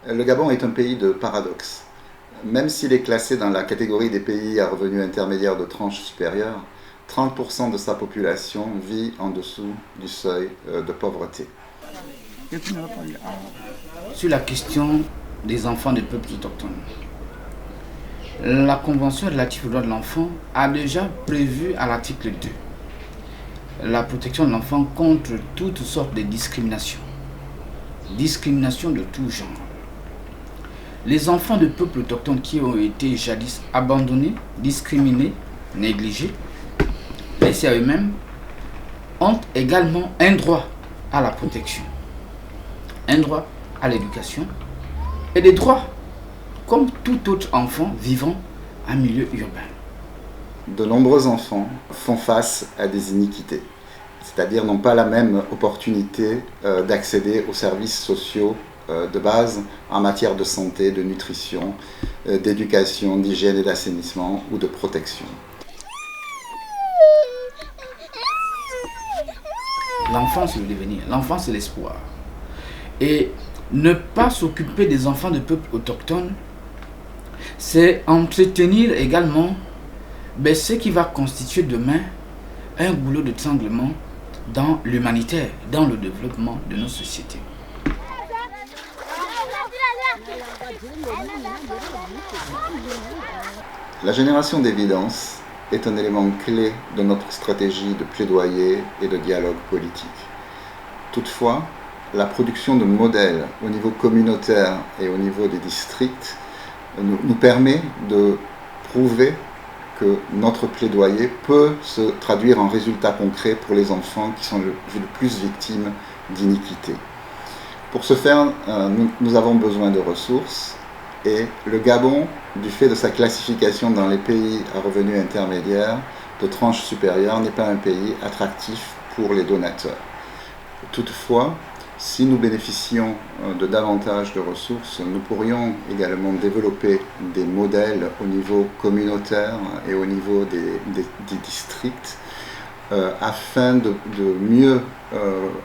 Le Gabon est un pays de paradoxes. Même s'il est classé dans la catégorie des pays à revenus intermédiaires de tranche supérieure, 30% de sa population vit en dessous du seuil de pauvreté. Sur la question des enfants des peuples autochtones, la Convention relative aux droits de l'enfant a déjà prévu à l'article 2 la protection de l'enfant contre toutes sortes de discriminations de tout genre. Les enfants de peuples autochtones qui ont été jadis abandonnés, discriminés, négligés, laissés à eux-mêmes, ont également un droit à la protection, un droit à l'éducation et des droits comme tout autre enfant vivant en milieu urbain. De nombreux enfants font face à des iniquités, c'est-à-dire n'ont pas la même opportunité d'accéder aux services sociaux de base en matière de santé, de nutrition, d'éducation, d'hygiène et d'assainissement ou de protection. L'enfant, c'est le devenir, l'enfant, c'est l'espoir. Et ne pas s'occuper des enfants de peuples autochtones, c'est entretenir également ce qui va constituer demain un goulot d'étranglement dans l'humanitaire, dans le développement de nos sociétés. La génération d'évidence est un élément clé de notre stratégie de plaidoyer et de dialogue politique. Toutefois, la production de modèles au niveau communautaire et au niveau des districts nous permet de prouver que notre plaidoyer peut se traduire en résultats concrets pour les enfants qui sont le plus victimes d'iniquité. Pour ce faire, nous avons besoin de ressources et le Gabon, du fait de sa classification dans les pays à revenus intermédiaires de tranche supérieure, n'est pas un pays attractif pour les donateurs. Toutefois, si nous bénéficions de davantage de ressources, nous pourrions également développer des modèles au niveau communautaire et au niveau des districts afin de mieux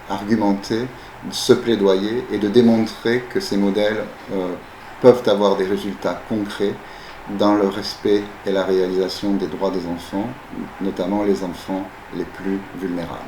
argumenter ce plaidoyer et de démontrer que ces modèles peuvent avoir des résultats concrets dans le respect et la réalisation des droits des enfants, notamment les enfants les plus vulnérables.